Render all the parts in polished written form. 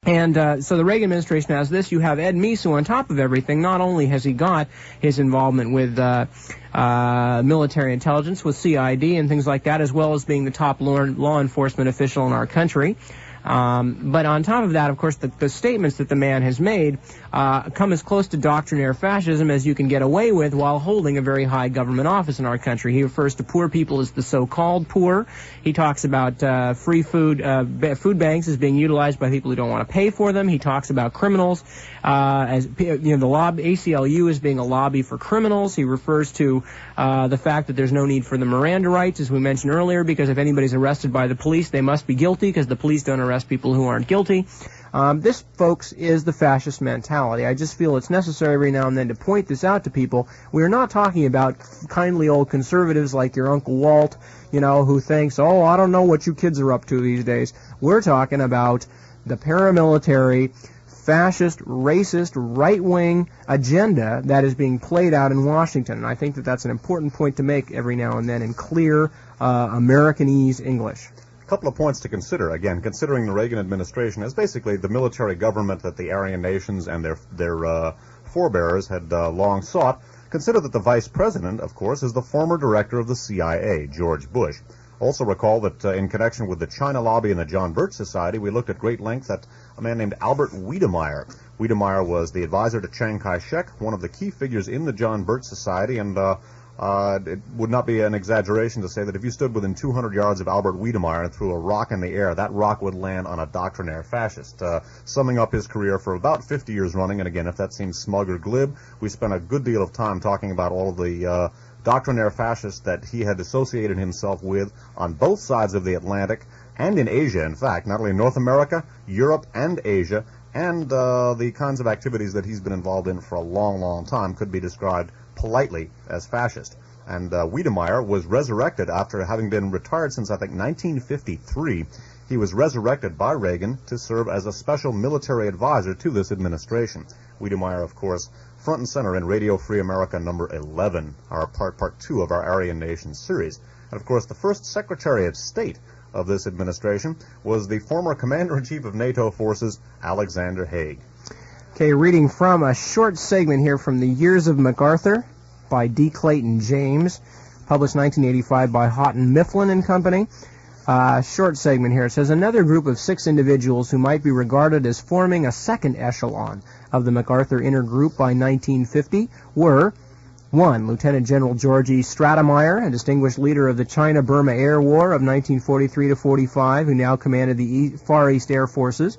And so the Reagan administration has this. You have Ed Meese, who on top of everything, not only has he got his involvement with military intelligence, with CID and things like that, as well as being the top law enforcement official in our country. But on top of that, of course, the statements that the man has made come as close to doctrinaire fascism as you can get away with while holding a very high government office in our country. He refers to poor people as the so-called poor. He talks about free food banks as being utilized by people who don't want to pay for them. He talks about criminals as the ACLU as being a lobby for criminals. He refers to the fact that there's no need for the Miranda rights, as we mentioned earlier, because if anybody's arrested by the police, they must be guilty because the police don't arrest people who aren't guilty. This, folks, is the fascist mentality. I just feel it's necessary every now and then to point this out to people. We're not talking about kindly old conservatives like your Uncle Walt, who thinks, oh, I don't know what you kids are up to these days. We're talking about the paramilitary, fascist, racist, right-wing agenda that is being played out in Washington. And I think that that's an important point to make every now and then in clear Americanese English. A couple of points to consider. Again, considering the Reagan administration as basically the military government that the Aryan nations and their forebears had long sought, consider that the vice president, of course, is the former director of the CIA, George Bush. Also recall that in connection with the China lobby and the John Birch Society, we looked at great length at a man named Albert Wiedemeyer. Wiedemeyer was the advisor to Chiang Kai-shek, one of the key figures in the John Birch Society, and it would not be an exaggeration to say that if you stood within 200 yards of Albert Wiedemeyer and threw a rock in the air, that rock would land on a doctrinaire fascist. Summing up his career for about 50 years running, and again, if that seems smug or glib, we spent a good deal of time talking about all of the doctrinaire fascists that he had associated himself with on both sides of the Atlantic and in Asia, in fact, not only in North America, Europe, and Asia, and the kinds of activities that he's been involved in for a long, long time could be described politely as fascist. And Wiedemeyer was resurrected after having been retired since, I think, 1953. He was resurrected by Reagan to serve as a special military advisor to this administration. Wiedemeyer, of course, front and center in Radio Free America number 11, our part 2 of our Aryan Nations series. And, of course, the first Secretary of State of this administration was the former Commander-in-Chief of NATO forces, Alexander Haig. Okay, reading from a short segment here from The Years of MacArthur by D. Clayton James, published 1985 by Houghton Mifflin and Company. Short segment here. It says, another group of 6 individuals who might be regarded as forming a second echelon of the MacArthur Inner Group by 1950 were 1. Lieutenant General George E. Stratemeyer, a distinguished leader of the China-Burma Air War of 1943 to 45, who now commanded the Far East Air Forces.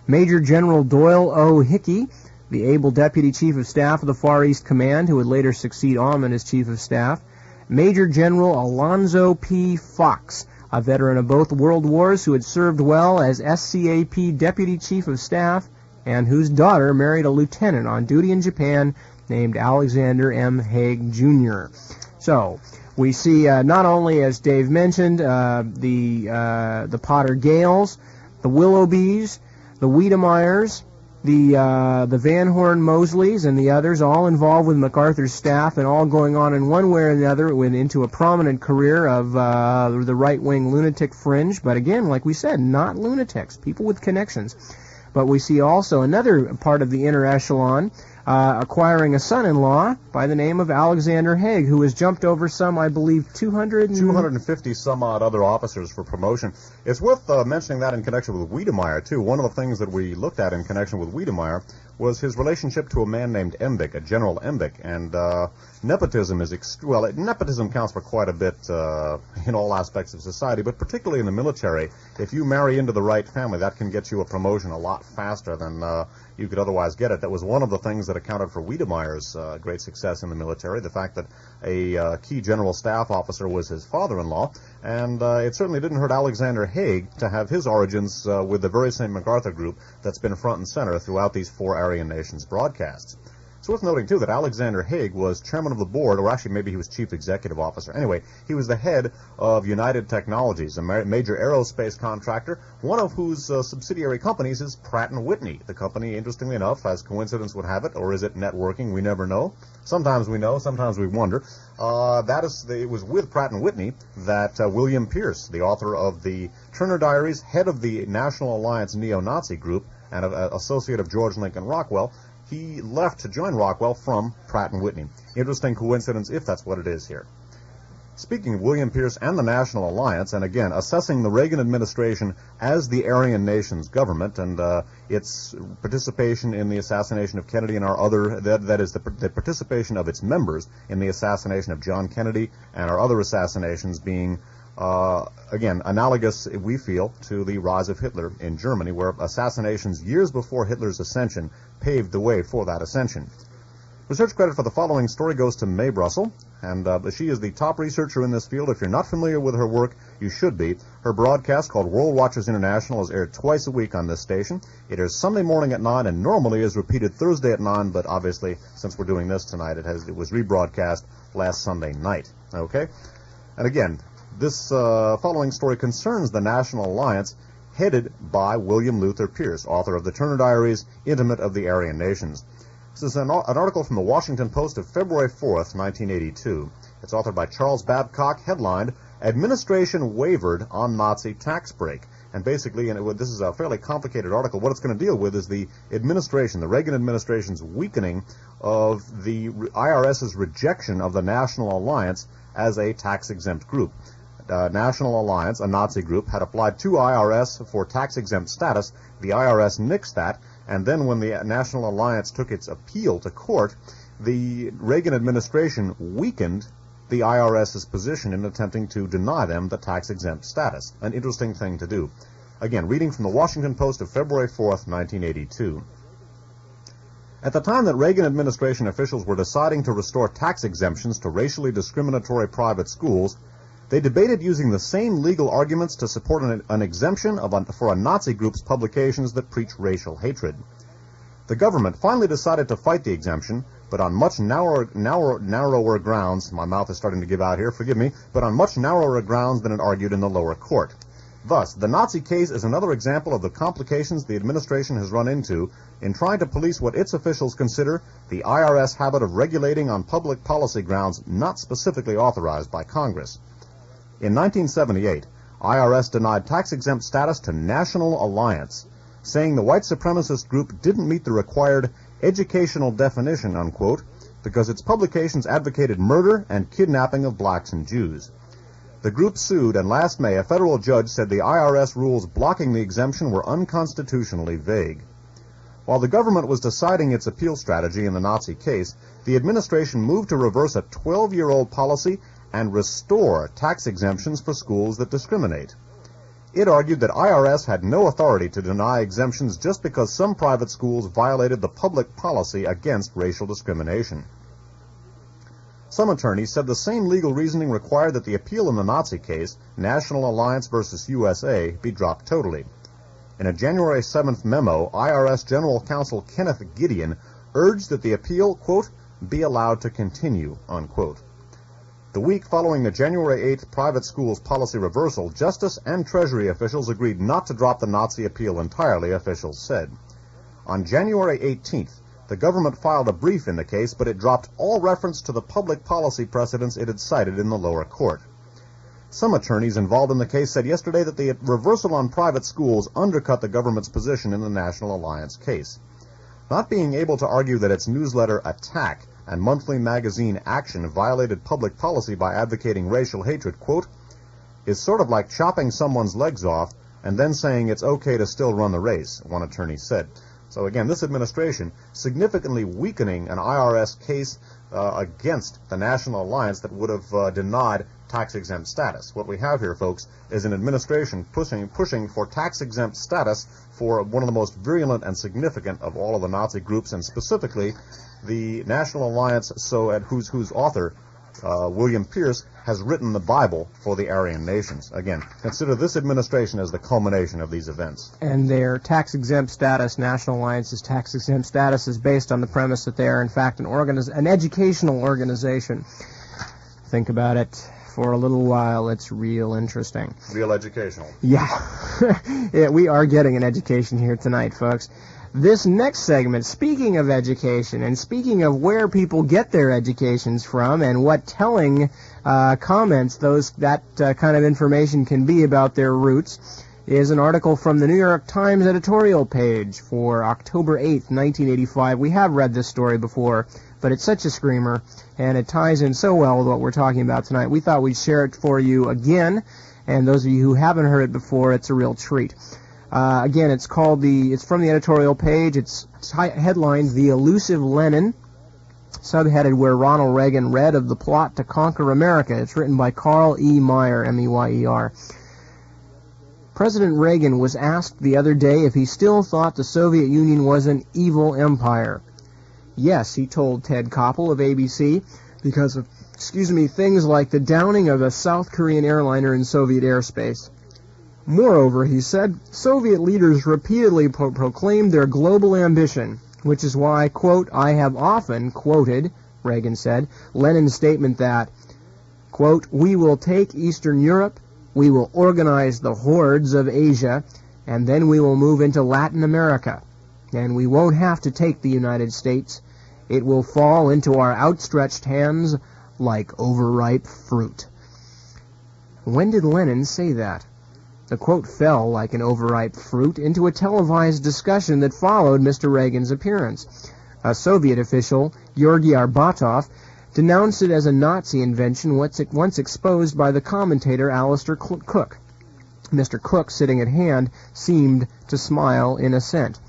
Major General Doyle O. Hickey, the able Deputy Chief of Staff of the Far East Command, who would later succeed Ahman as Chief of Staff. Major General Alonzo P. Fox, a veteran of both World Wars who had served well as SCAP Deputy Chief of Staff, and whose daughter married a lieutenant on duty in Japan named Alexander M. Haig, Jr. So, we see not only, as Dave mentioned, the Potter Gales, the Willoughbys, the Wiedemeyers, the Van Horn Mosleys, and the others, all involved with MacArthur's staff and all going on in one way or another went into a prominent career of the right-wing lunatic fringe. But again, like we said, not lunatics, people with connections. But we see also another part of the inner echelon acquiring a son-in-law by the name of Alexander Haig, who has jumped over some, I believe, 250 some odd other officers for promotion. It's worth mentioning that in connection with Wiedemeyer, too. One of the things that we looked at in connection with Wiedemeyer was his relationship to a man named Embick, a General Embick, and nepotism is nepotism counts for quite a bit in all aspects of society, but particularly in the military. If you marry into the right family, that can get you a promotion a lot faster than you could otherwise get it. That was one of the things that accounted for Wiedemeyer's great success in the military, the fact that a key general staff officer was his father-in-law, and it certainly didn't hurt Alexander Haig to have his origins with the very same MacArthur group that's been front and center throughout these 4 Aryan Nations broadcasts. It's worth noting, too, that Alexander Haig was chairman of the board, or actually maybe he was chief executive officer. Anyway, he was the head of United Technologies, a major aerospace contractor, one of whose subsidiary companies is Pratt & Whitney. The company, interestingly enough, as coincidence would have it, or is it networking? We never know. Sometimes we know, sometimes we wonder. It was with Pratt & Whitney that William Pierce, the author of the Turner Diaries, head of the National Alliance neo-Nazi group, and associate of George Lincoln Rockwell, he left to join Rockwell from Pratt & Whitney. Interesting coincidence, if that's what it is here. Speaking of William Pierce and the National Alliance, and again, assessing the Reagan administration as the Aryan nation's government and its participation in the assassination of Kennedy and our other, that is, the participation of its members in the assassination of John Kennedy and our other assassinations being, again, analogous, we feel, to the rise of Hitler in Germany, where assassinations years before Hitler's ascension paved the way for that ascension. Research credit for the following story goes to Mae Brussel, and she is the top researcher in this field. If you're not familiar with her work, you should be. Her broadcast, called World Watchers International, is aired twice a week on this station. It airs Sunday morning at 9 and normally is repeated Thursday at 9, but obviously, since we're doing this tonight, it was rebroadcast last Sunday night. Okay? And again, this following story concerns the National Alliance headed by William Luther Pierce, author of the Turner Diaries, intimate of the Aryan nations. This is an article from the Washington Post of February 4th, 1982. It's authored by Charles Babcock, headlined, Administration Wavered on Nazi Tax Break. And basically, this is a fairly complicated article. What it's going to deal with is the administration, the Reagan administration's weakening of the IRS's rejection of the National Alliance as a tax-exempt group. National Alliance, a Nazi group, had applied to IRS for tax-exempt status. The IRS nixed that, and then when the National Alliance took its appeal to court, the Reagan administration weakened the IRS's position in attempting to deny them the tax-exempt status. An interesting thing to do. Again, reading from the Washington Post of February 4th, 1982. At the time that Reagan administration officials were deciding to restore tax exemptions to racially discriminatory private schools, they debated using the same legal arguments to support an exemption for a Nazi group's publications that preach racial hatred. The government finally decided to fight the exemption, but on much narrower grounds, my mouth is starting to give out here, forgive me, but on much narrower grounds than it argued in the lower court. Thus, the Nazi case is another example of the complications the administration has run into in trying to police what its officials consider the IRS habit of regulating on public policy grounds not specifically authorized by Congress. In 1978, IRS denied tax-exempt status to National Alliance, saying the white supremacist group didn't meet the required educational definition, unquote, because its publications advocated murder and kidnapping of blacks and Jews. The group sued, and last May a federal judge said the IRS rules blocking the exemption were unconstitutionally vague. While the government was deciding its appeal strategy in the Nazi case, the administration moved to reverse a 12-year-old policy and restore tax exemptions for schools that discriminate. It argued that IRS had no authority to deny exemptions just because some private schools violated the public policy against racial discrimination. Some attorneys said the same legal reasoning required that the appeal in the Nazi case, National Alliance versus USA, be dropped totally. In a January 7th memo, IRS General Counsel Kenneth Gideon urged that the appeal, quote, be allowed to continue, unquote. The week following the January 8th private schools policy reversal, Justice and Treasury officials agreed not to drop the Nazi appeal entirely, officials said. On January 18th, the government filed a brief in the case, but it dropped all reference to the public policy precedents it had cited in the lower court. Some attorneys involved in the case said yesterday that the reversal on private schools undercut the government's position in the National Alliance case. Not being able to argue that its newsletter Attack and monthly magazine Action violated public policy by advocating racial hatred, quote, is sort of like chopping someone's legs off and then saying it's okay to still run the race, one attorney said. So again, this administration significantly weakening an IRS case against the National Alliance that would have denied tax-exempt status. What we have here, folks, is an administration pushing for tax-exempt status for one of the most virulent and significant of all of the Nazi groups, and specifically the National Alliance, whose author, William Pierce, has written the Bible for the Aryan nations. Again, consider this administration as the culmination of these events. And their tax-exempt status, National Alliance's tax-exempt status, is based on the premise that they are, in fact, an educational organization. Think about it for a little while. It's real interesting. Real educational. Yeah. Yeah, we are getting an education here tonight, folks. This next segment, speaking of education and speaking of where people get their educations from and what telling comments that kind of information can be about their roots, is an article from the New York Times editorial page for October 8th, 1985. We have read this story before, but it's such a screamer, and it ties in so well with what we're talking about tonight. We thought we'd share it for you again, and those of you who haven't heard it before, it's a real treat. Again, it's from the editorial page. It's headlined, "The Elusive Lenin," subheaded, "Where Ronald Reagan Read of the Plot to Conquer America." It's written by Carl E. Meyer, M-E-Y-E-R. President Reagan was asked the other day if he still thought the Soviet Union was an evil empire. Yes, he told Ted Koppel of ABC, because of, things like the downing of a South Korean airliner in Soviet airspace. Moreover, he said, Soviet leaders repeatedly proclaimed their global ambition, which is why, quote, "I have often quoted," Reagan said, Lenin's statement that, quote, "We will take Eastern Europe, we will organize the hordes of Asia, and then we will move into Latin America. And we won't have to take the United States. It will fall into our outstretched hands like overripe fruit." When did Lenin say that? The quote fell like an overripe fruit into a televised discussion that followed Mr. Reagan's appearance. A Soviet official, Georgy Arbatov, denounced it as a Nazi invention once exposed by the commentator Alistair Cook. Mr. Cook, sitting at hand, seemed to smile in assent.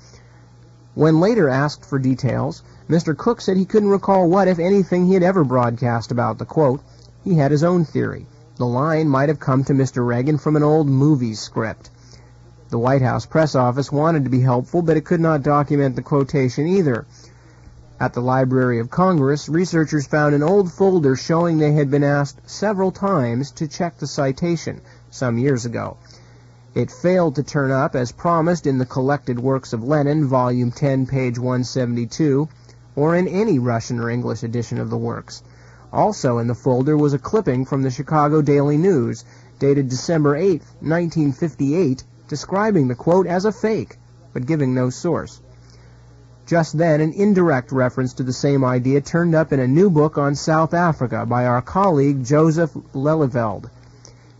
When later asked for details, Mr. Cook said he couldn't recall what, if anything, he had ever broadcast about the quote. He had his own theory. The line might have come to Mr. Reagan from an old movie script. The White House press office wanted to be helpful, but it could not document the quotation either. At the Library of Congress, researchers found an old folder showing they had been asked several times to check the citation some years ago. It failed to turn up as promised in the Collected Works of Lenin, Volume 10, page 172, or in any Russian or English edition of the works. Also in the folder was a clipping from the Chicago Daily News, dated December 8, 1958, describing the quote as a fake, but giving no source. Just then, an indirect reference to the same idea turned up in a new book on South Africa by our colleague Joseph Lelyveld.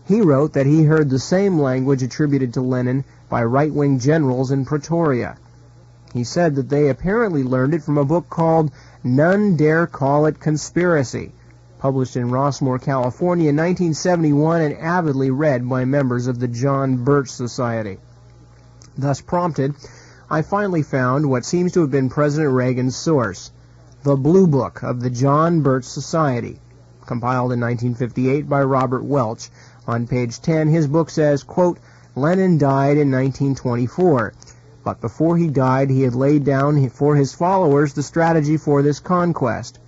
He wrote that he heard the same language attributed to Lenin by right-wing generals in Pretoria. He said that they apparently learned it from a book called None Dare Call It Conspiracy, published in Rossmore, California in 1971 and avidly read by members of the John Birch Society. Thus prompted, I finally found what seems to have been President Reagan's source, the Blue Book of the John Birch Society, compiled in 1958 by Robert Welch. On page 10, his book says, quote, Lenin died in 1924, but before he died, he had laid down for his followers the strategy for this conquest.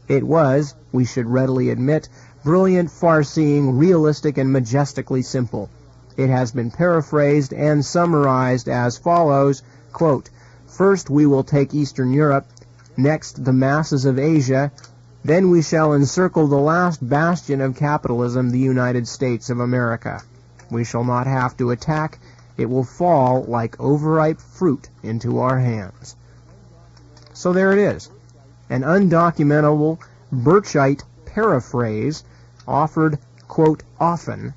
It was, we should readily admit, brilliant, far-seeing, realistic, and majestically simple. It has been paraphrased and summarized as follows, quote, First we will take Eastern Europe, next the masses of Asia, then we shall encircle the last bastion of capitalism, the United States of America. We shall not have to attack. It will fall like overripe fruit into our hands. So there it is, an undocumentable Birchite paraphrase offered, quote, often,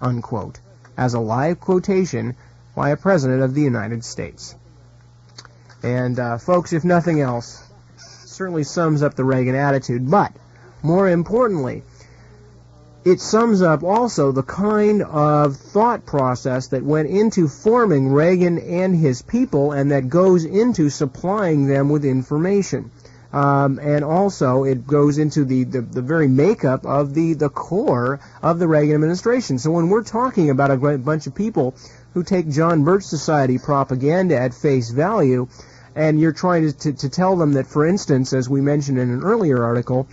unquote, as a live quotation by a president of the United States. And, folks, if nothing else, certainly sums up the Reagan attitude, but more importantly, it sums up also the kind of thought process that went into forming Reagan and his people and that goes into supplying them with information. And also it goes into the very makeup of the core of the Reagan administration. So when we're talking about a bunch of people who take John Birch Society propaganda at face value, and you're trying to tell them that, for instance, as we mentioned in an earlier article,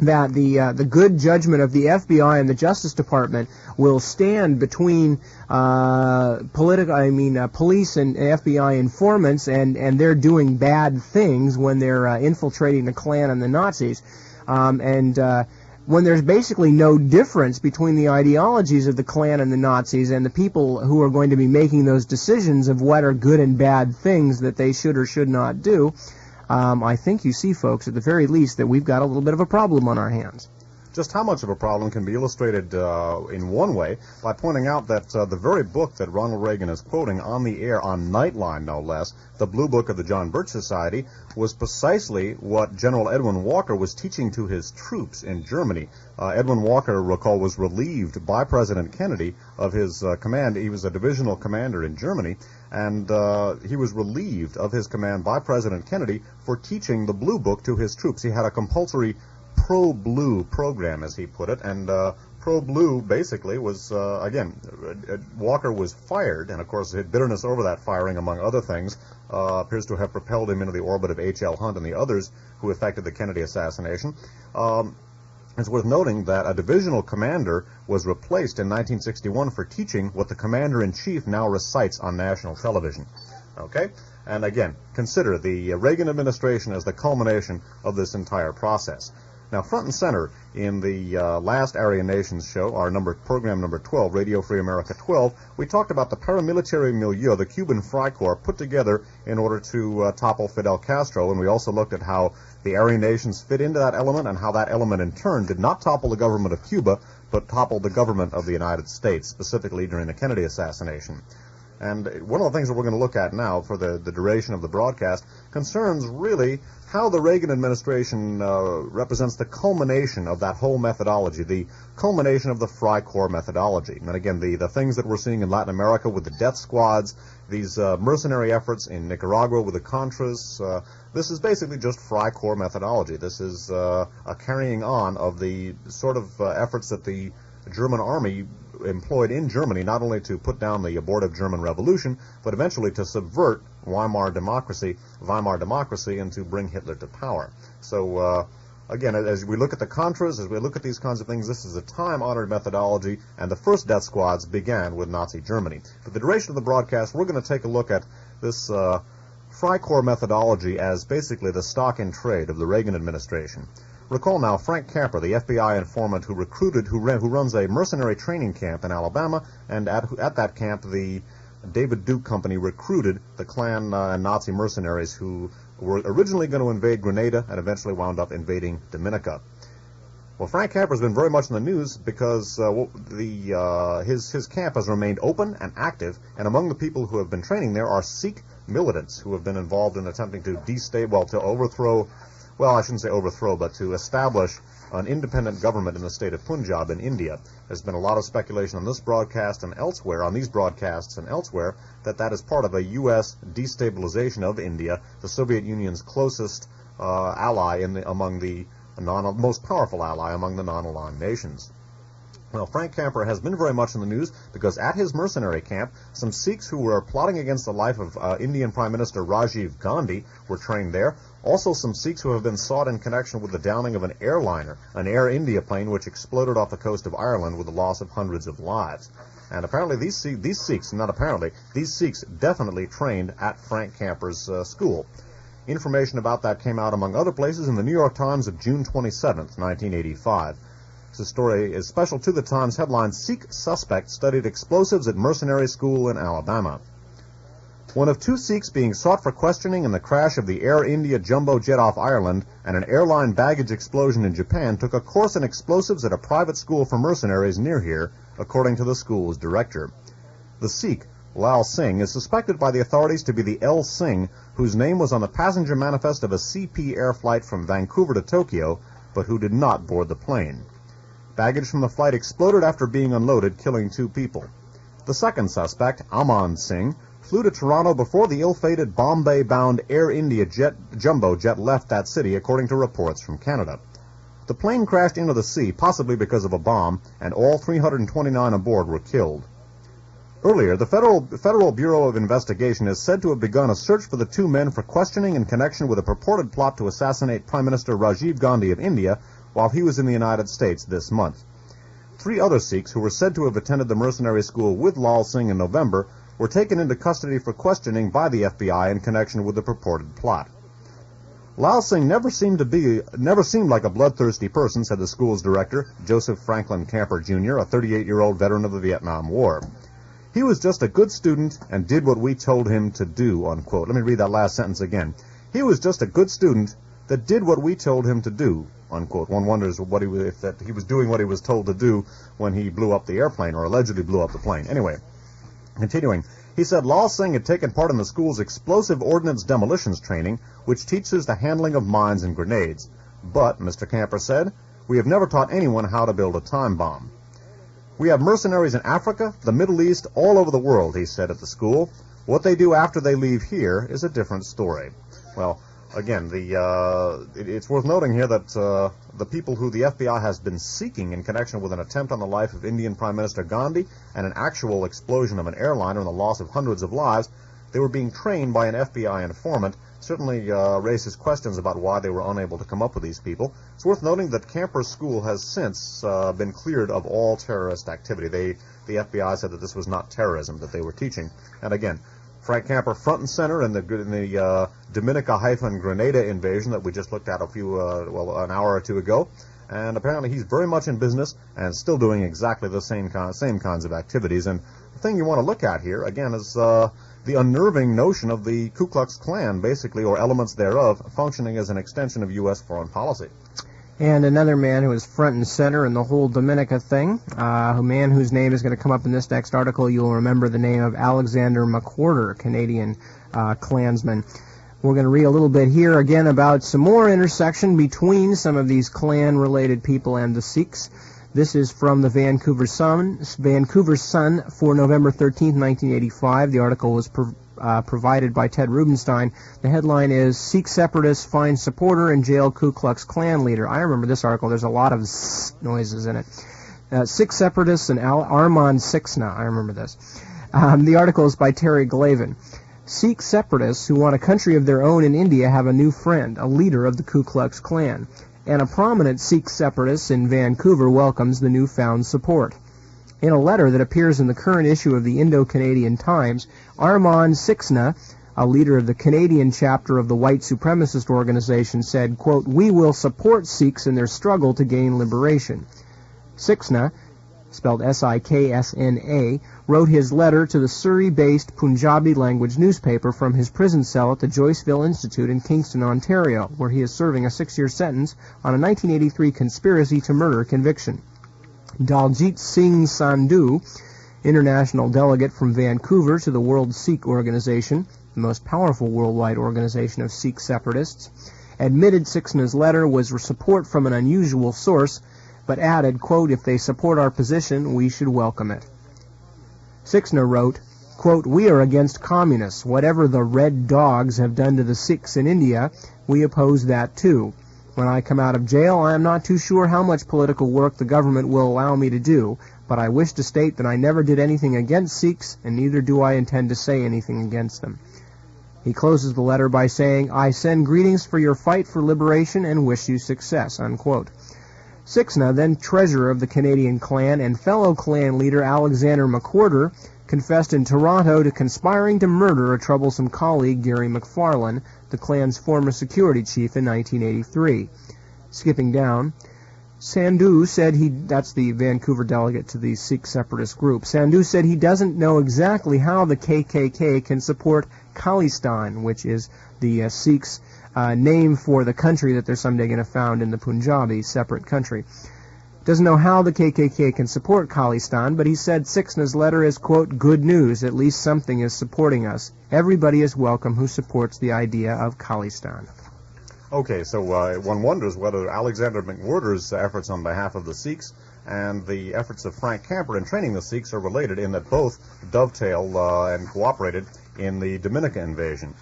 that the good judgment of the FBI and the Justice Department will stand between police and FBI informants, and they're doing bad things when they're infiltrating the Klan and the Nazis, when there's basically no difference between the ideologies of the Klan and the Nazis and the people who are going to be making those decisions of what are good and bad things that they should or should not do. I think you see, folks, at the very least, that we've got a little bit of a problem on our hands. Just how much of a problem can be illustrated in one way by pointing out that the very book that Ronald Reagan is quoting on the air, on Nightline no less, the Blue Book of the John Birch Society, was precisely what General Edwin Walker was teaching to his troops in Germany. Edwin Walker, recall, was relieved by President Kennedy of his command. He was a divisional commander in Germany, and he was relieved of his command by President Kennedy for teaching the Blue Book to his troops. He had a compulsory pro-blue program, as he put it, and pro-blue basically was, Walker was fired, and of course his bitterness over that firing, among other things, appears to have propelled him into the orbit of H.L. Hunt and the others who effected the Kennedy assassination. It's worth noting that a divisional commander was replaced in 1961 for teaching what the commander-in-chief now recites on national television. Okay? And again, consider the Reagan administration as the culmination of this entire process. Now, front and center in the last Aryan Nations show, our program number 12, Radio Free America 12, we talked about the paramilitary milieu the Cuban Freikorps put together in order to topple Fidel Castro, and we also looked at how the Aryan Nations fit into that element and how that element in turn did not topple the government of Cuba, but toppled the government of the United States, specifically during the Kennedy assassination. And one of the things that we're going to look at now for the duration of the broadcast concerns really how the Reagan administration represents the culmination of that whole methodology, the culmination of the Freikorps methodology. And again, the things that we're seeing in Latin America with the death squads, these mercenary efforts in Nicaragua with the Contras, this is basically just Freikorps methodology. This is a carrying on of the sort of efforts that the German army employed in Germany, not only to put down the abortive German Revolution, but eventually to subvert Weimar democracy, and to bring Hitler to power. So, again, as we look at the Contras, as we look at these kinds of things, this is a time-honored methodology, and the first death squads began with Nazi Germany. For the duration of the broadcast, we're going to take a look at this Freikorps methodology as basically the stock in trade of the Reagan administration. Recall now Frank Capra, the FBI informant who runs a mercenary training camp in Alabama, and at that camp the David Duke Company recruited the Klan and Nazi mercenaries who were originally going to invade Grenada and eventually wound up invading Dominica. Well, Frank Capra has been very much in the news because his camp has remained open and active, and among the people who have been training there are Sikh militants who have been involved in attempting to to establish an independent government in the state of Punjab in India. There's been a lot of speculation on this broadcast and elsewhere, on these broadcasts and elsewhere, that is part of a U.S. destabilization of India, the Soviet Union's closest ally most powerful ally among the non-aligned nations. Well, Frank Capra has been very much in the news because at his mercenary camp, some Sikhs who were plotting against the life of Indian Prime Minister Rajiv Gandhi were trained there. Also, some Sikhs who have been sought in connection with the downing of an airliner, an Air India plane which exploded off the coast of Ireland with the loss of hundreds of lives. And apparently these Sikhs definitely trained at Frank Capra's school. Information about that came out, among other places, in the New York Times of June 27th, 1985. This story is special to the Times headline, Sikh Suspect Studied Explosives at Mercenary School in Alabama. One of two Sikhs being sought for questioning in the crash of the Air India jumbo jet off Ireland and an airline baggage explosion in Japan took a course in explosives at a private school for mercenaries near here, according to the school's director. The Sikh, Lal Singh, is suspected by the authorities to be the L. Singh, whose name was on the passenger manifest of a CP air flight from Vancouver to Tokyo, but who did not board the plane. Baggage from the flight exploded after being unloaded, killing 2 people. The second suspect, Aman Singh, flew to Toronto before the ill-fated Bombay-bound Air India jumbo jet left that city, according to reports from Canada. The plane crashed into the sea, possibly because of a bomb, and all 329 aboard were killed. Earlier, the Federal Bureau of Investigation is said to have begun a search for the 2 men for questioning in connection with a purported plot to assassinate Prime Minister Rajiv Gandhi of India, while he was in the United States this month. 3 other Sikhs who were said to have attended the mercenary school with Lal Singh in November were taken into custody for questioning by the FBI in connection with the purported plot. Lal Singh never seemed like a bloodthirsty person, said the school's director, Joseph Franklin Camper, Jr., a 38-year-old veteran of the Vietnam War. He was just a good student and did what we told him to do, unquote. Let me read that last sentence again. He was just a good student that did what we told him to do, unquote. One wonders if he was doing what he was told to do when he blew up the airplane, or allegedly blew up the plane. Anyway, continuing, he said Lal Singh had taken part in the school's explosive ordnance demolitions training, which teaches the handling of mines and grenades. But, Mr. Camper said, we have never taught anyone how to build a time bomb. We have mercenaries in Africa, the Middle East, all over the world, he said at the school. What they do after they leave here is a different story. Well, again, it's worth noting here that the people who the FBI has been seeking in connection with an attempt on the life of Indian Prime Minister Gandhi and an actual explosion of an airliner and the loss of hundreds of lives, they were being trained by an FBI informant, certainly raises questions about why they were unable to come up with these people. It's worth noting that Camper's school has since been cleared of all terrorist activity. The FBI said that this was not terrorism that they were teaching. And again, Frank Camper front and center in the Dominica-Grenada invasion that we just looked at an hour or two ago. And apparently he's very much in business and still doing exactly the same kinds of activities. And the thing you want to look at here, again, is the unnerving notion of the Ku Klux Klan, basically, or elements thereof, functioning as an extension of U.S. foreign policy. And another man who is front and center in the whole Dominica thing, a man whose name is going to come up in this next article. You'll remember the name of Alexander McWhorter, Canadian Klansman. We're going to read a little bit here again about some more intersection between some of these Klan-related people and the Sikhs. This is from the Vancouver Sun for November 13th, 1985. The article was provided by Ted Rubenstein. The headline is, Sikh separatists find supporter and jail Ku Klux Klan leader. I remember this article. There's a lot of noises in it. Sikh separatists and Armand Sixna. I remember this. The article is by Terry Glavin. Sikh separatists who want a country of their own in India have a new friend, a leader of the Ku Klux Klan. And a prominent Sikh separatist in Vancouver welcomes the newfound support. In a letter that appears in the current issue of the Indo-Canadian Times, Armand Sixna, a leader of the Canadian chapter of the white supremacist organization, said, quote, we will support Sikhs in their struggle to gain liberation. Sixna, spelled S-I-K-S-N-A, wrote his letter to the Surrey-based Punjabi language newspaper from his prison cell at the Joyceville Institute in Kingston, Ontario, where he is serving a 6-year sentence on a 1983 conspiracy to murder conviction. Daljit Singh Sandhu, international delegate from Vancouver to the World Sikh Organization, the most powerful worldwide organization of Sikh separatists, admitted Sixna's letter was support from an unusual source, but added, quote, if they support our position, we should welcome it. Sixna wrote, quote, we are against communists. Whatever the Red Dogs have done to the Sikhs in India, we oppose that too. When I come out of jail, I am not too sure how much political work the government will allow me to do, but I wish to state that I never did anything against Sikhs, and neither do I intend to say anything against them. He closes the letter by saying, I send greetings for your fight for liberation and wish you success, unquote. Sixna, then treasurer of the Canadian Klan, and fellow Klan leader Alexander McWhorter, confessed in Toronto to conspiring to murder a troublesome colleague, Gary McFarlane, the Klan's former security chief, in 1983. Skipping down, Sandhu said that's the Vancouver delegate to the Sikh separatist group. Sandhu said he doesn't know exactly how the KKK can support Khalistan, which is the Sikhs' name for the country that they're someday going to found in the Punjabi, separate country. Doesn't know how the KKK can support Khalistan, but he said Sixna's letter is, quote, good news. At least something is supporting us. Everybody is welcome who supports the idea of Khalistan. Okay, so one wonders whether Alexander McWhorter's efforts on behalf of the Sikhs and the efforts of Frank Camper in training the Sikhs are related, in that both dovetail and cooperated in the Dominica invasion.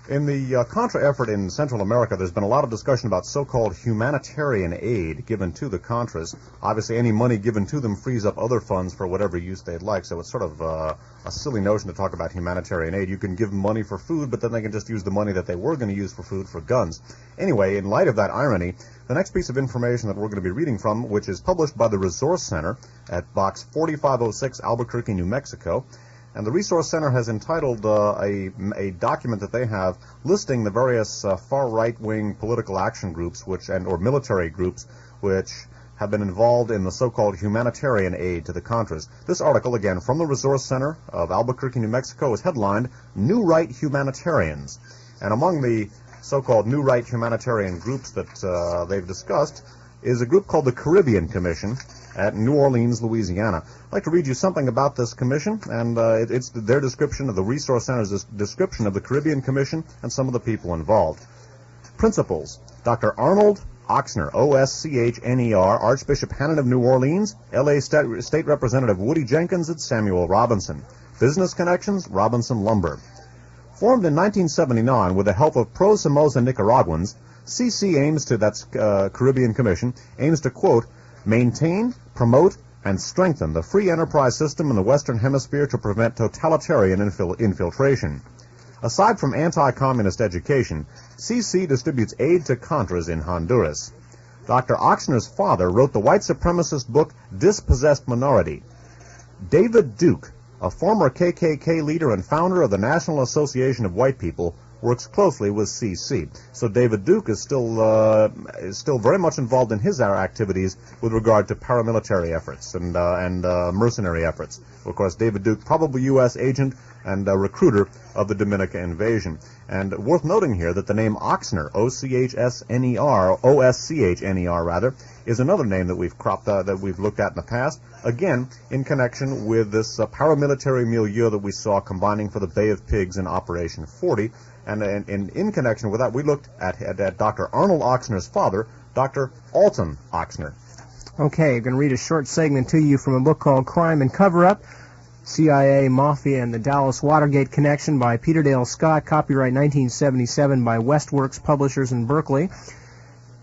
In the Contra effort in Central America, there's been a lot of discussion about so-called humanitarian aid given to the Contras. Obviously, any money given to them frees up other funds for whatever use they'd like, so it's sort of a silly notion to talk about humanitarian aid. You can give them money for food, but then they can just use the money that they were going to use for food for guns. Anyway, in light of that irony, the next piece of information that we're going to be reading from, which is published by the Resource Center at Box 4506, Albuquerque, New Mexico, and the Resource Center has entitled a document that they have listing the various far right-wing political action groups or military groups which have been involved in the so-called humanitarian aid to the Contras. This article, again, from the Resource Center of Albuquerque, New Mexico, is headlined, New Right Humanitarians. And among the so-called New Right humanitarian groups that they've discussed is a group called the Caribbean Commission at New Orleans, Louisiana. I'd like to read you something about this commission, and it's their description of the Resource Center's description of the Caribbean Commission and some of the people involved. Principals: Dr. Arnold Ochsner, O-S-C-H-N-E-R, Archbishop Hannon of New Orleans, L.A. State Representative Woody Jenkins, and Samuel Robinson. Business connections: Robinson Lumber. Formed in 1979 with the help of pro-Somoza Nicaraguans, CC aims to, that's Caribbean Commission, aims to, quote, maintain, promote, and strengthen the free enterprise system in the Western Hemisphere to prevent totalitarian infiltration. Aside from anti-communist education, CC distributes aid to Contras in Honduras. Dr. Ochsner's father wrote the white supremacist book Dispossessed Minority. David Duke, a former KKK leader and founder of the National Association of White People, works closely with CC. So David Duke is still very much involved in his activities with regard to paramilitary efforts and mercenary efforts. Of course, David Duke, probably U.S. agent and recruiter of the Dominica invasion. And worth noting here that the name Ochsner, O-C-H-S-N-E-R, O-S-C-H-N-E-R rather, is another name that we've looked at in the past, again in connection with this paramilitary milieu that we saw combining for the Bay of Pigs in Operation 40. And in connection with that, we looked at Dr. Arnold Ochsner's father, Dr. Alton Ochsner. Okay, I'm going to read a short segment to you from a book called Crime and Cover-Up, CIA, Mafia, and the Dallas Watergate Connection by Peter Dale Scott, copyright 1977 by Westworks Publishers in Berkeley.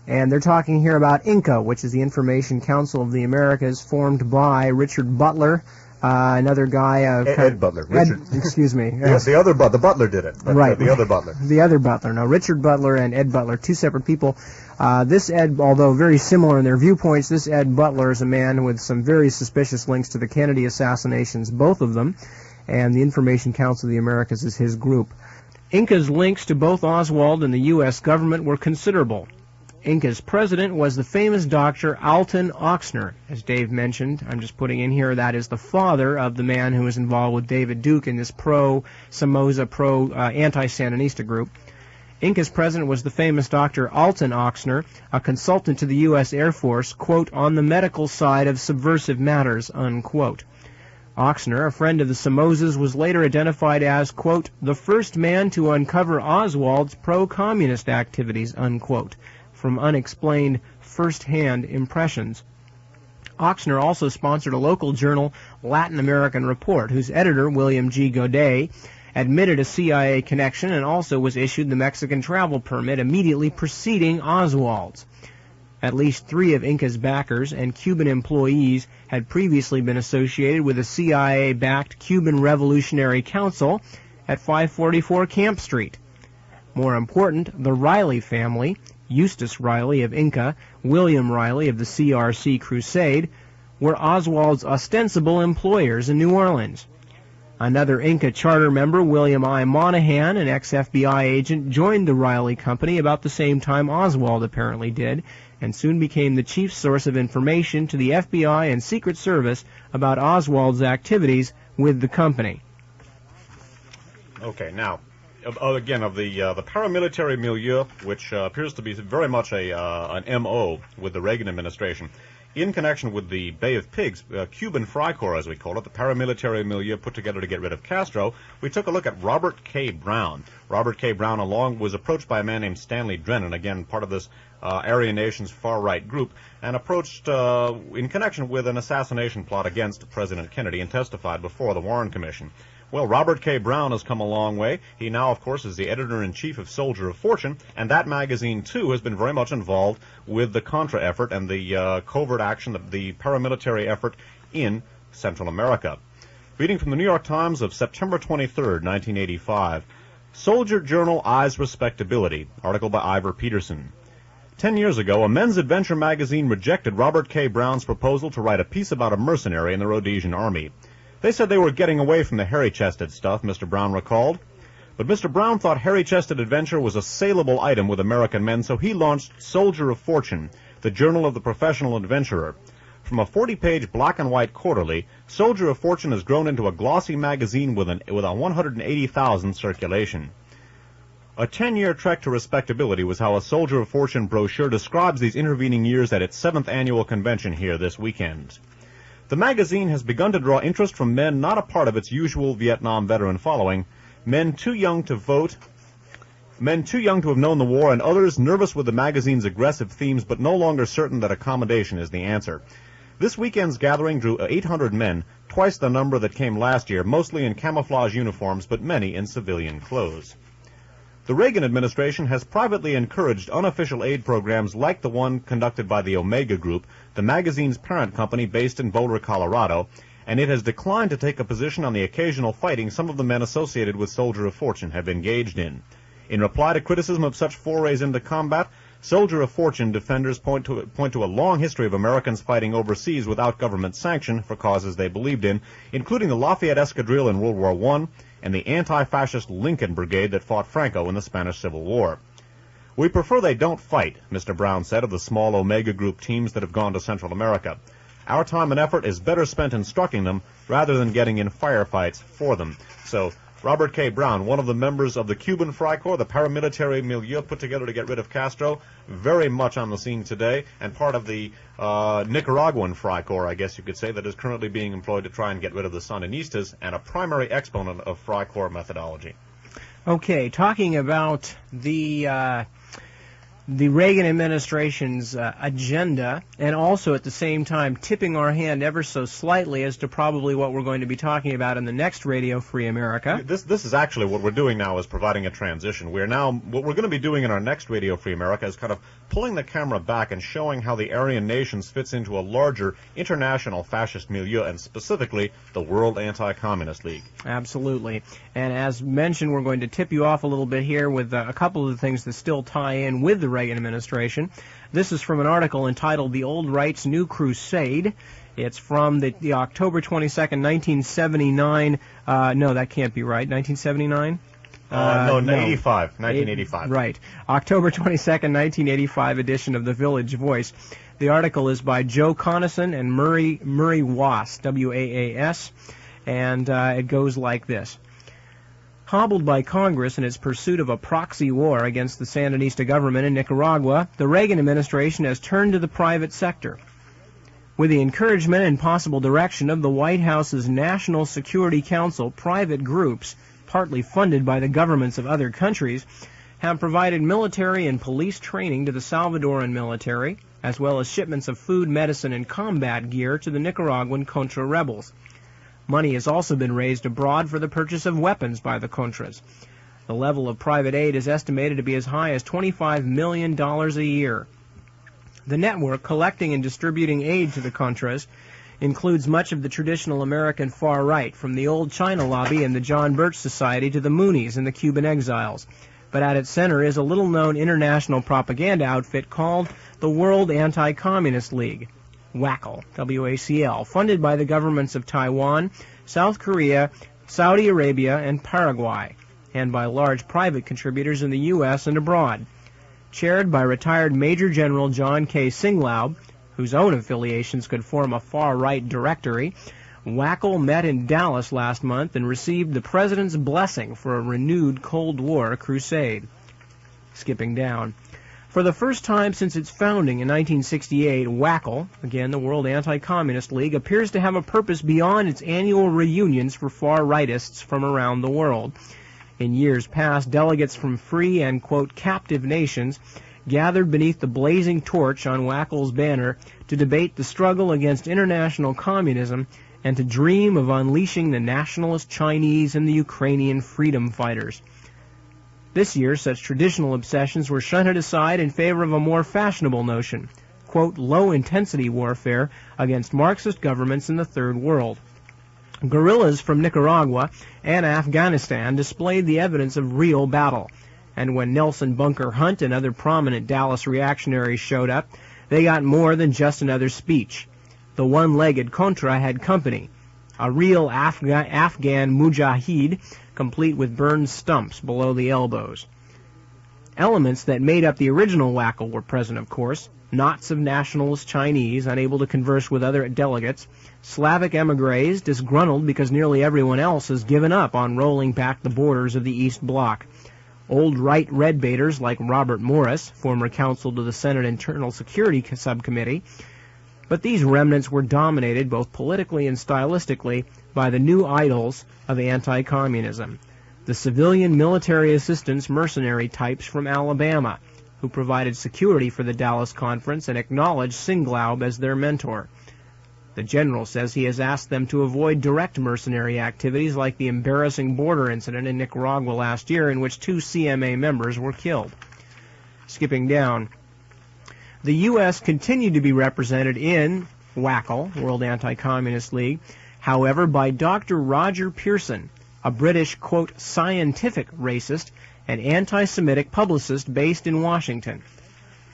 And they're talking here about INCA, which is the Information Council of the Americas, formed by Richard Butler, another guy... Ed Butler. Excuse me. Yes, the Butler did it. But, right. The other Butler. The other Butler. Now, Richard Butler and Ed Butler, two separate people. This Ed, although very similar in their viewpoints, this Ed Butler is a man with some very suspicious links to the Kennedy assassinations, both of them, and the Information Council of the Americas is his group. INCA's links to both Oswald and the U.S. government were considerable. INCA's president was the famous Dr. Alton Ochsner. As Dave mentioned, I'm just putting in here, that is the father of the man who was involved with David Duke in this pro-Somoza, anti-Sandinista group. INCA's president was the famous Dr. Alton Ochsner, a consultant to the U.S. Air Force, quote, on the medical side of subversive matters, unquote. Ochsner, a friend of the Somozas, was later identified as, quote, the first man to uncover Oswald's pro-communist activities, unquote, from unexplained first-hand impressions. Ochsner also sponsored a local journal, Latin American Report, whose editor, William G. Godet, admitted a CIA connection and also was issued the Mexican travel permit immediately preceding Oswald's. At least 3 of INCA's backers and Cuban employees had previously been associated with a CIA-backed Cuban Revolutionary Council at 544 Camp Street. More important, the Riley family, Eustace Riley of INCA, William Riley of the CRC Crusade, were Oswald's ostensible employers in New Orleans. Another INCA charter member, William I. Monahan, an ex-FBI agent, joined the Riley Company about the same time Oswald apparently did, and soon became the chief source of information to the FBI and Secret Service about Oswald's activities with the company. Okay, now, again, of the paramilitary milieu, which appears to be very much an M.O. with the Reagan administration, in connection with the Bay of Pigs, Cuban Freikorps, as we call it, the paramilitary milieu put together to get rid of Castro, we took a look at Robert K. Brown. Robert K. Brown was approached by a man named Stanley Drennan, again, part of this Aryan Nation's far-right group, and approached in connection with an assassination plot against President Kennedy and testified before the Warren Commission. Well, Robert K. Brown has come a long way. He now, of course, is the editor-in-chief of Soldier of Fortune, and that magazine, too, has been very much involved with the Contra effort and the covert action, the paramilitary effort in Central America. Reading from the New York Times of September 23rd, 1985, Soldier Journal Eyes Respectability, article by Ivor Peterson. 10 years ago, a men's adventure magazine rejected Robert K. Brown's proposal to write a piece about a mercenary in the Rhodesian army. They said they were getting away from the hairy-chested stuff, Mr. Brown recalled. But Mr. Brown thought hairy-chested adventure was a saleable item with American men, so he launched Soldier of Fortune, the journal of the professional adventurer. From a 40-page black-and-white quarterly, Soldier of Fortune has grown into a glossy magazine with a 180,000 circulation. A 10-year trek to respectability was how a Soldier of Fortune brochure describes these intervening years at its 7th annual convention here this weekend. The magazine has begun to draw interest from men not a part of its usual Vietnam veteran following, men too young to vote, men too young to have known the war, and others nervous with the magazine's aggressive themes but no longer certain that accommodation is the answer. This weekend's gathering drew 800 men, twice the number that came last year, mostly in camouflage uniforms but many in civilian clothes. The Reagan administration has privately encouraged unofficial aid programs like the one conducted by the Omega Group, the magazine's parent company based in Boulder, Colorado, and it has declined to take a position on the occasional fighting some of the men associated with Soldier of Fortune have engaged in. In reply to criticism of such forays into combat, Soldier of Fortune defenders point to a long history of Americans fighting overseas without government sanction for causes they believed in, including the Lafayette Escadrille in World War I, and the anti-fascist Lincoln Brigade that fought Franco in the Spanish Civil War. We prefer they don't fight, Mr. Brown said of the small Omega Group teams that have gone to Central America. Our time and effort is better spent instructing them rather than getting in firefights for them. So, Robert K. Brown, one of the members of the Cuban Freikorps, the paramilitary milieu put together to get rid of Castro, very much on the scene today, and part of the Nicaraguan Freikorps, I guess you could say, that is currently being employed to try and get rid of the Sandinistas, and a primary exponent of Freikorps methodology. Okay, talking about the Reagan administration's agenda, and also at the same time tipping our hand ever so slightly as to probably what we're going to be talking about in the next Radio Free America. This is actually what we're doing now, is providing a transition. What we're going to be doing in our next Radio Free America is kind of pulling the camera back and showing how the Aryan nations fits into a larger international fascist milieu, and specifically the World Anti-Communist League. Absolutely. And as mentioned, we're going to tip you off a little bit here with a couple of the things that still tie in with the Reagan administration. This is from an article entitled "The Old Right's New Crusade." It's from the October 22nd, 1979. No, that can't be right. 1979? No, 1985. Right. October 22nd, 1985 edition of the Village Voice. The article is by Joe Conason and Murray Waas, W-A-A-S, and it goes like this. Hobbled by Congress in its pursuit of a proxy war against the Sandinista government in Nicaragua, the Reagan administration has turned to the private sector. With the encouragement and possible direction of the White House's National Security Council, private groups, partly funded by the governments of other countries, have provided military and police training to the Salvadoran military, as well as shipments of food, medicine, and combat gear to the Nicaraguan Contra rebels. Money has also been raised abroad for the purchase of weapons by the Contras. The level of private aid is estimated to be as high as $25 million a year. The network collecting and distributing aid to the Contras includes much of the traditional American far right, from the old China lobby and the John Birch Society to the Moonies and the Cuban exiles. But at its center is a little-known international propaganda outfit called the World Anti-Communist League, WACL, W-A-C-L, funded by the governments of Taiwan, South Korea, Saudi Arabia, and Paraguay, and by large private contributors in the U.S. and abroad. Chaired by retired Major General John K. Singlaub, whose own affiliations could form a far-right directory, WACL met in Dallas last month and received the President's blessing for a renewed Cold War crusade. Skipping down. For the first time since its founding in 1968, WACL, again the World Anti-Communist League, appears to have a purpose beyond its annual reunions for far-rightists from around the world. In years past, delegates from free and, quote, captive nations gathered beneath the blazing torch on WACL's banner to debate the struggle against international communism and to dream of unleashing the nationalist Chinese and the Ukrainian freedom fighters. This year, such traditional obsessions were shunted aside in favor of a more fashionable notion, quote, low-intensity warfare against Marxist governments in the Third World. Guerrillas from Nicaragua and Afghanistan displayed the evidence of real battle, and when Nelson Bunker Hunt and other prominent Dallas reactionaries showed up, they got more than just another speech. The one-legged Contra had company, a real Afghan mujahid, complete with burned stumps below the elbows. Elements that made up the original WACL were present, of course. Knots of nationalist Chinese, unable to converse with other delegates. Slavic emigres, disgruntled because nearly everyone else has given up on rolling back the borders of the East Bloc. Old right red baiters like Robert Morris, former counsel to the Senate Internal Security Subcommittee. But these remnants were dominated both politically and stylistically by the new idols of anti-communism, the civilian military assistance mercenary types from Alabama, who provided security for the Dallas Conference and acknowledged Singlaub as their mentor. The general says he has asked them to avoid direct mercenary activities like the embarrassing border incident in Nicaragua last year in which 2 CMA members were killed. Skipping down, the U.S. continued to be represented in WACL, World Anti-Communist League, however, by Dr. Roger Pearson, a British, quote, scientific racist and anti-Semitic publicist based in Washington.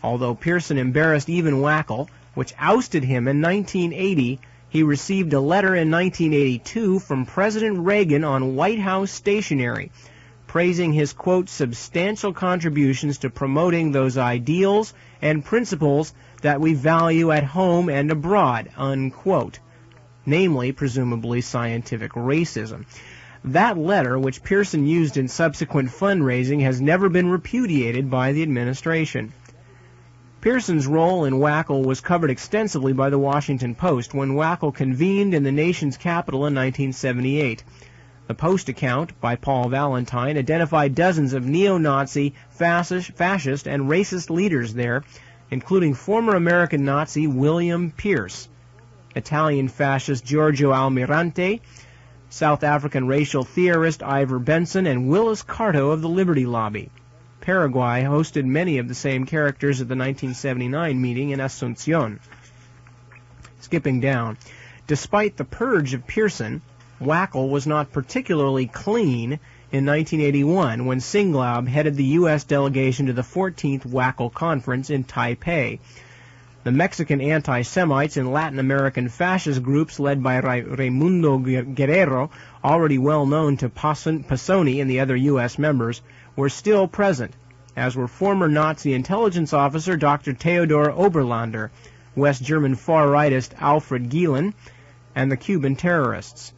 Although Pearson embarrassed even WACL, which ousted him in 1980, he received a letter in 1982 from President Reagan on White House stationery, praising his, quote, substantial contributions to promoting those ideals and principles that we value at home and abroad, unquote, namely, presumably, scientific racism. That letter, which Pearson used in subsequent fundraising, has never been repudiated by the administration. Pearson's role in WACL was covered extensively by the Washington Post when WACL convened in the nation's capital in 1978. The Post account, by Paul Valentine, identified dozens of neo-Nazi, fascist, and racist leaders there, including former American Nazi William Pierce, Italian fascist Giorgio Almirante, South African racial theorist Ivor Benson, and Willis Carto of the Liberty Lobby. Paraguay hosted many of the same characters at the 1979 meeting in Asunción. Skipping down, despite the purge of Pearson, WACL was not particularly clean in 1981 when Singlaub headed the U.S. delegation to the 14th WACL conference in Taipei. The Mexican anti-Semites and Latin American fascist groups led by Raimundo Guerrero, already well known to Passoni and the other U.S. members, were still present, as were former Nazi intelligence officer Dr. Theodor Oberlander, West German far-rightist Alfred Gielen, and the Cuban terrorists.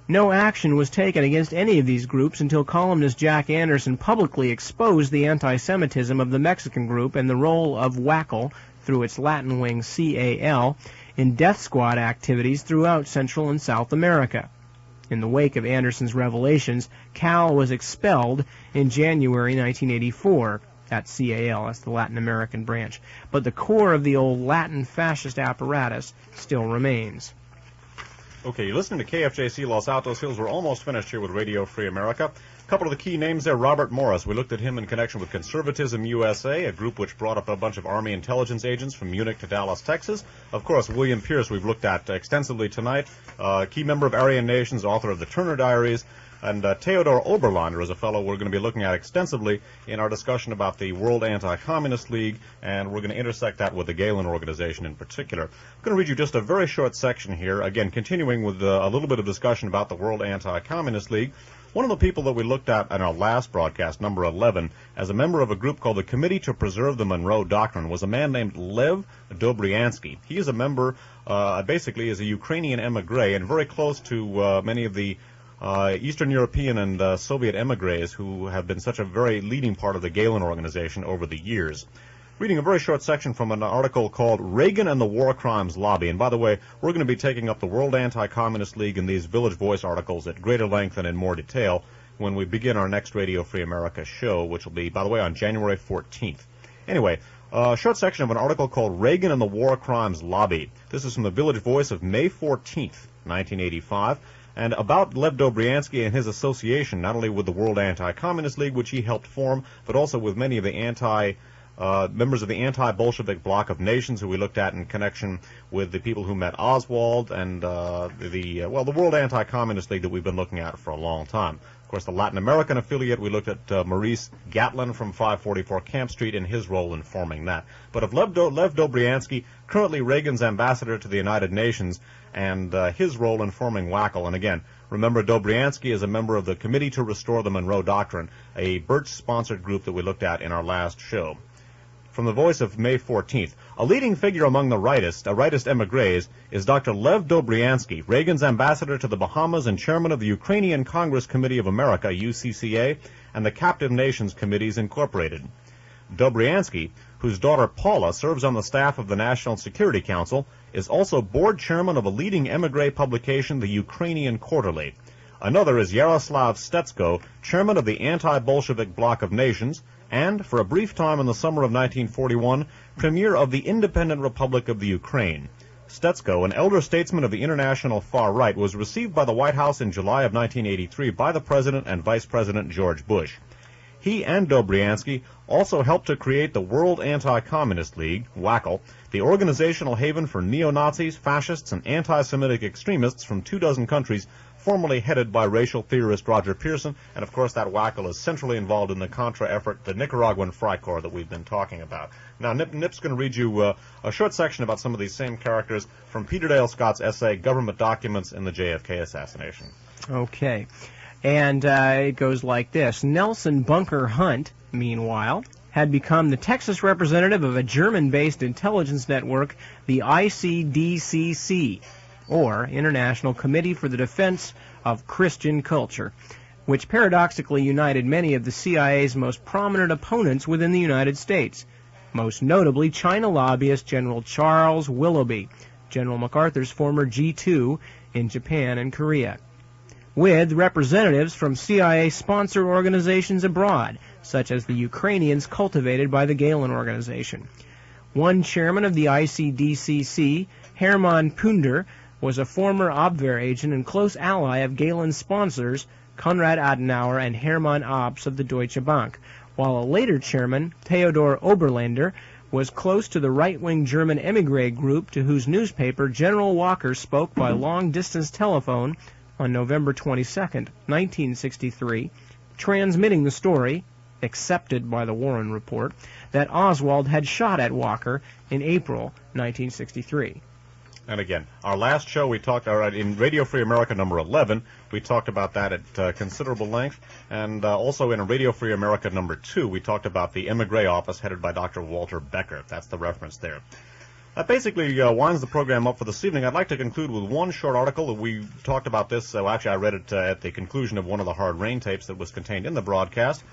No action was taken against any of these groups until columnist Jack Anderson publicly exposed the anti-Semitism of the Mexican group and the role of WACL, through its Latin wing CAL, in death squad activities throughout Central and South America. In the wake of Anderson's revelations, CAL was expelled in January 1984 at CAL, that's the Latin American branch, but the core of the old Latin fascist apparatus still remains. Okay, you're listening to KFJC Los Altos Hills. We're almost finished here with Radio Free America. A couple of the key names there, Robert Morris. We looked at him in connection with Conservatism USA, a group which brought up a bunch of Army intelligence agents from Munich to Dallas, Texas. Of course, William Pierce we've looked at extensively tonight, key member of Aryan Nations, author of the Turner Diaries. And Theodor Oberlander is a fellow we're going to be looking at extensively in our discussion about the World Anti-Communist League, and we're going to intersect that with the Galen organization in particular. I'm going to read you just a very short section here, again, continuing with a little bit of discussion about the World Anti-Communist League. One of the people that we looked at in our last broadcast, number 11, as a member of a group called the Committee to Preserve the Monroe Doctrine, was a man named Lev Dobryansky. He is a member, basically is a Ukrainian emigre, and very close to many of the Eastern European and Soviet emigres who have been such a very leading part of the Galen organization over the years. Reading a very short section from an article called Reagan and the War Crimes Lobby. And by the way, we're going to be taking up the World Anti-Communist League and these Village Voice articles at greater length and in more detail when we begin our next Radio Free America show, which will be, by the way, on January 14th. Anyway, a short section of an article called Reagan and the War Crimes Lobby. This is from the Village Voice of May 14th. 1985, and about Lev Dobryansky and his association not only with the World Anti-Communist League, which he helped form, but also with many of the members of the anti-Bolshevik bloc of nations who we looked at in connection with the people who met Oswald and the World Anti-Communist League that we've been looking at for a long time. Of course, the Latin American affiliate, we looked at Maurice Gatlin from 544 Camp Street and his role in forming that. But of Lev Dobryansky, currently Reagan's ambassador to the United Nations, and his role in forming WACL. And again, remember, Dobryansky is a member of the Committee to Restore the Monroe Doctrine, a Birch-sponsored group that we looked at in our last show. From the voice of May 14th, a leading figure among the rightist émigrés is Dr. Lev Dobryansky, Reagan's ambassador to the Bahamas and chairman of the Ukrainian Congress Committee of America, UCCA, and the Captive Nations Committees, Incorporated. Dobryansky, whose daughter Paula serves on the staff of the National Security Council, is also board chairman of a leading émigré publication, the Ukrainian Quarterly. Another is Yaroslav Stetsko, chairman of the anti-Bolshevik bloc of nations, and, for a brief time in the summer of 1941, premier of the Independent Republic of the Ukraine. Stetsko, an elder statesman of the international far right, was received by the White House in July of 1983 by the President and Vice President George Bush. He and Dobryansky also helped to create the World Anti-Communist League, WACL, the organizational haven for neo-Nazis, fascists, and anti-Semitic extremists from 24 countries, formerly headed by racial theorist Roger Pearson, and of course that WACL is centrally involved in the Contra effort, the Nicaraguan Freikorps that we've been talking about. Now Nip's going to read you a short section about some of these same characters from Peter Dale Scott's essay, Government Documents in the JFK Assassination. Okay, and it goes like this. Nelson Bunker Hunt, meanwhile, had become the Texas representative of a German-based intelligence network, the ICDCC, or International Committee for the Defense of Christian Culture, which paradoxically united many of the CIA's most prominent opponents within the United States, most notably China lobbyist General Charles Willoughby, General MacArthur's former G2 in Japan and Korea, with representatives from CIA-sponsored organizations abroad, such as the Ukrainians cultivated by the Galen Organization. One chairman of the ICDCC, Hermann Punder, was a former Abwehr agent and close ally of Galen's sponsors, Konrad Adenauer and Hermann Abs of the Deutsche Bank, while a later chairman, Theodor Oberlander, was close to the right-wing German émigré group to whose newspaper General Walker spoke by long-distance telephone on November 22, 1963, transmitting the story, accepted by the Warren Report, that Oswald had shot at Walker in April 1963. And again, our last show we talked in Radio Free America number 11, we talked about that at considerable length, and also in Radio Free America number 2, we talked about the Emigre office headed by Dr. Walter Becker. That's the reference there. That basically winds the program up for this evening. I'd like to conclude with one short article. We talked about this, actually I read it at the conclusion of one of the Hard Rain tapes that was contained in the broadcast.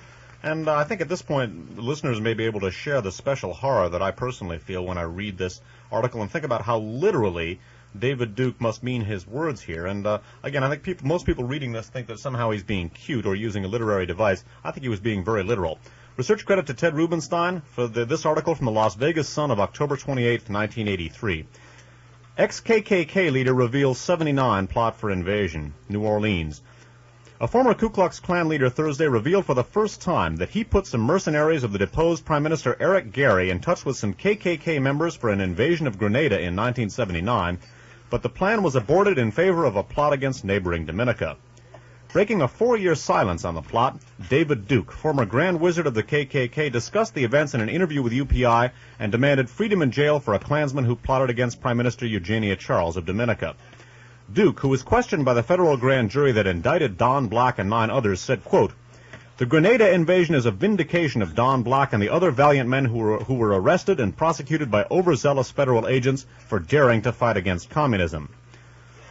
And I think at this point, listeners may be able to share the special horror that I personally feel when I read this article and think about how literally David Duke must mean his words here. And again, I think most people reading this think that somehow he's being cute or using a literary device. I think he was being very literal. Research credit to Ted Rubenstein for this article from the Las Vegas Sun of October 28, 1983. Ex-KKK leader reveals 79 plot for invasion. New Orleans. A former Ku Klux Klan leader Thursday revealed for the first time that he put some mercenaries of the deposed Prime Minister Eric Gary in touch with some KKK members for an invasion of Grenada in 1979, but the plan was aborted in favor of a plot against neighboring Dominica. Breaking a 4-year silence on the plot, David Duke, former Grand Wizard of the KKK, discussed the events in an interview with UPI and demanded freedom in jail for a Klansman who plotted against Prime Minister Eugenia Charles of Dominica. Duke, who was questioned by the federal grand jury that indicted Don Black and 9 others, said, quote, "The Grenada invasion is a vindication of Don Black and the other valiant men who were arrested and prosecuted by overzealous federal agents for daring to fight against communism.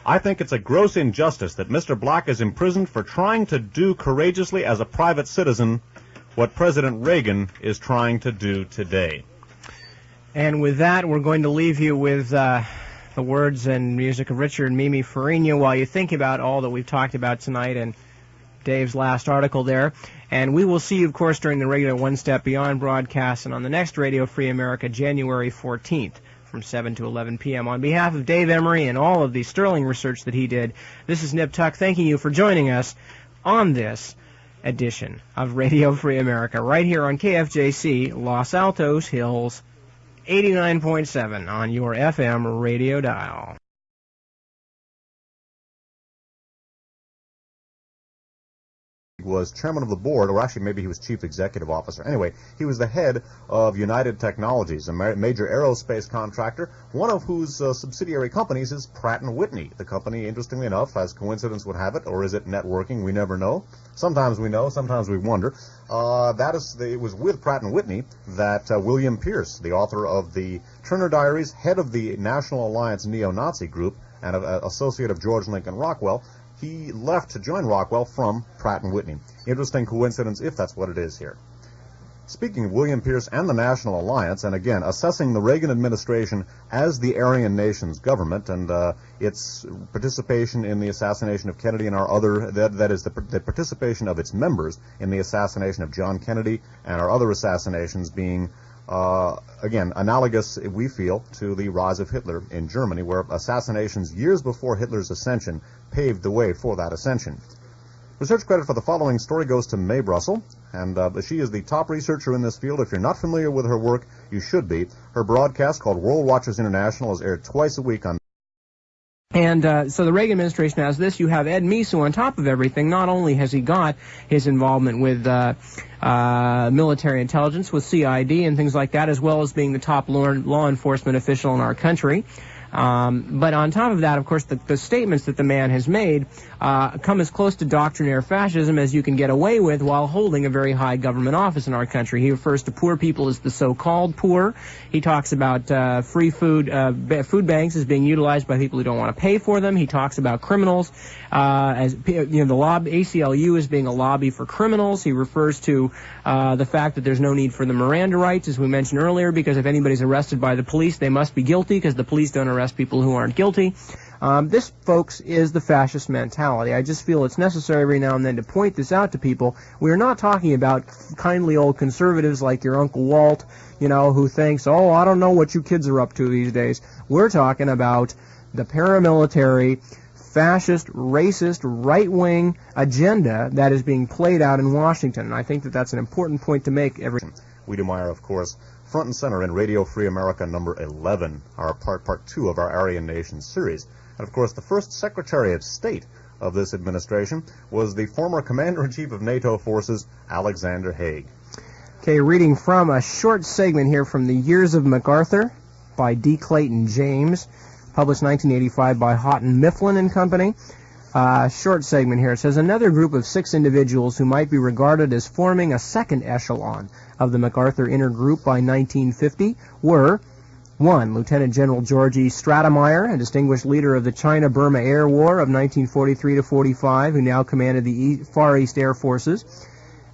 I think it's a gross injustice that Mr. Black is imprisoned for trying to do courageously as a private citizen what President Reagan is trying to do today." And with that, we're going to leave you with the words and music of Richard and Mimi Farina while you think about all that we've talked about tonight and Dave's last article there. And we will see you, of course, during the regular One Step Beyond broadcast and on the next Radio Free America, January 14th. from 7 to 11 p.m. On behalf of Dave Emery and all of the sterling research that he did, this is Nip Tuck thanking you for joining us on this edition of Radio Free America, right here on KFJC, Los Altos Hills, 89.7 on your FM radio dial. Was chairman of the board, or actually maybe he was chief executive officer. Anyway, he was the head of United Technologies, a major aerospace contractor, one of whose subsidiary companies is Pratt & Whitney. The company, interestingly enough, as coincidence would have it, or is it networking, we never know. Sometimes we know, sometimes we wonder. It was with Pratt & Whitney that William Pierce, the author of the Turner Diaries, head of the National Alliance neo-Nazi group, and associate of George Lincoln Rockwell, he left to join Rockwell from Pratt & Whitney. Interesting coincidence, if that's what it is here. Speaking of William Pierce and the National Alliance, and again, assessing the Reagan administration as the Aryan nation's government and its participation in the assassination of Kennedy and our other, that is, the participation of its members in the assassination of John Kennedy and our other assassinations being again, analogous, we feel, to the rise of Hitler in Germany, where assassinations years before Hitler's ascension paved the way for that ascension. Research credit for the following story goes to Mae Brussel, and she is the top researcher in this field. If you're not familiar with her work, you should be. Her broadcast, called World Watchers International, is aired twice a week on. And so the Reagan administration has this. You have Ed Meese, who on top of everything, not only has he got his involvement with military intelligence, with CID and things like that, as well as being the top law enforcement official in our country. But on top of that, of course, the statements that the man has made come as close to doctrinaire fascism as you can get away with while holding a very high government office in our country. He refers to poor people as the so-called poor. He talks about free food banks as being utilized by people who don't want to pay for them. He talks about criminals as, the ACLU as being a lobby for criminals. He refers to the fact that there's no need for the Miranda rights, as we mentioned earlier, because if anybody's arrested by the police, they must be guilty, because the police don't arrest people who aren't guilty. This, folks, is the fascist mentality. I just feel it's necessary every now and then to point this out to people. We're not talking about kindly old conservatives like your Uncle Walt, who thinks, oh, I don't know what you kids are up to these days. We're talking about the paramilitary, fascist, racist, right-wing agenda that is being played out in Washington. And I think that that's an important point to make every time. Wiedemeyer, of course, front and center in Radio Free America number 11, our part 2 of our Aryan Nation series. And of course, the first Secretary of State of this administration was the former Commander-in-Chief of NATO forces, Alexander Haig. Okay, reading from a short segment here from The Years of MacArthur by D. Clayton James, published 1985 by Houghton Mifflin and Company. Short segment here. It says, another group of 6 individuals who might be regarded as forming a second echelon of the MacArthur Inner Group by 1950 were 1. Lieutenant General George E. Stratemeyer, a distinguished leader of the China-Burma Air War of 1943 to 45, who now commanded the Far East Air Forces.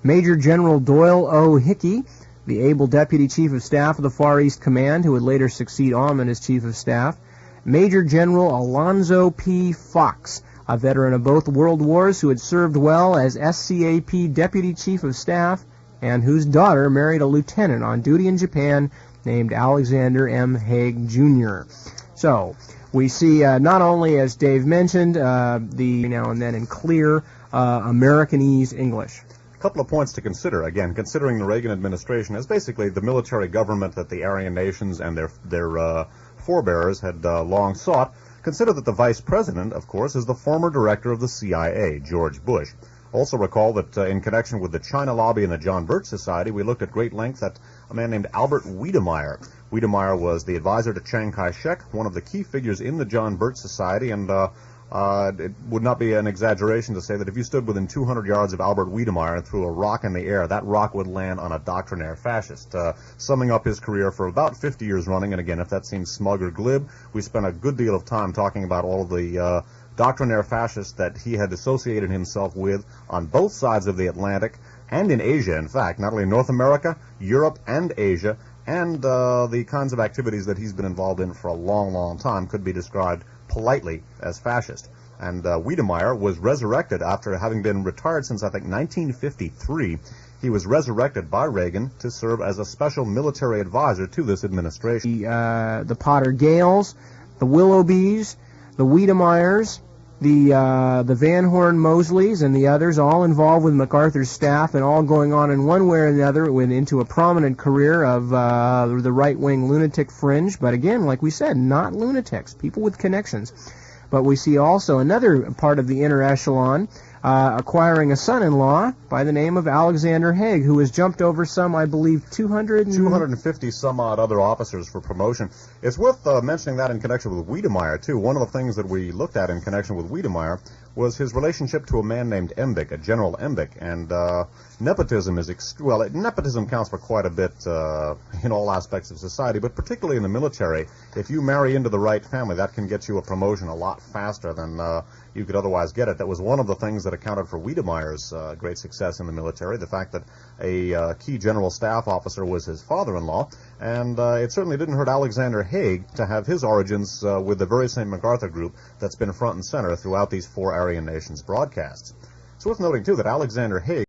Major General Doyle O. Hickey, the able Deputy Chief of Staff of the Far East Command, who would later succeed Ahman as Chief of Staff. Major General Alonzo P. Fox, a veteran of both World Wars who had served well as SCAP Deputy Chief of Staff, and whose daughter married a lieutenant on duty in Japan named Alexander M. Haig, Jr. So, we see not only, as Dave mentioned, the now and then in clear Americanese English. A couple of points to consider, again, considering the Reagan administration as basically the military government that the Aryan nations and their forebears had long sought. Consider that the vice president, of course, is the former director of the CIA, George Bush. Also recall that in connection with the China lobby and the John Birch Society, we looked at great length at a man named Albert Wiedemeyer. Wiedemeyer was the advisor to Chiang Kai-shek, one of the key figures in the John Birch Society, and it would not be an exaggeration to say that if you stood within 200 yards of Albert Wiedemeyer and threw a rock in the air, that rock would land on a doctrinaire fascist. Summing up his career for about 50 years running, and again, if that seems smug or glib, we spent a good deal of time talking about all of the doctrinaire fascists that he had associated himself with on both sides of the Atlantic and in Asia, in fact, not only North America, Europe, and Asia, and the kinds of activities that he's been involved in for a long, long time could be described politely as fascist. And Wiedemeyer was resurrected after having been retired since, I think, 1953. he was resurrected by Reagan to serve as a special military advisor to this administration. The Potter Gales, the Willoughbys, the Wiedemeyers, the Van Horn Mosleys, and the others, all involved with MacArthur's staff, and all going on in one way or another went into a prominent career of the right-wing lunatic fringe. But again, like we said, not lunatics, people with connections. But we see also another part of the inner echelon acquiring a son-in-law by the name of Alexander Haig, who has jumped over some, I believe, 250 some odd other officers for promotion. It's worth mentioning that in connection with Wiedemeyer, too. One of the things that we looked at in connection with Wiedemeyer was his relationship to a man named Embick, a General Embick, and nepotism is nepotism counts for quite a bit in all aspects of society, but particularly in the military. If you marry into the right family, that can get you a promotion a lot faster than you could otherwise get it. That was one of the things that accounted for Wiedemeyer's great success in the military, the fact that a key general staff officer was his father-in-law, and it certainly didn't hurt Alexander Haig to have his origins with the very same MacArthur group that's been front and center throughout these four Aryan nations broadcasts. It's worth noting, too, that Alexander Haig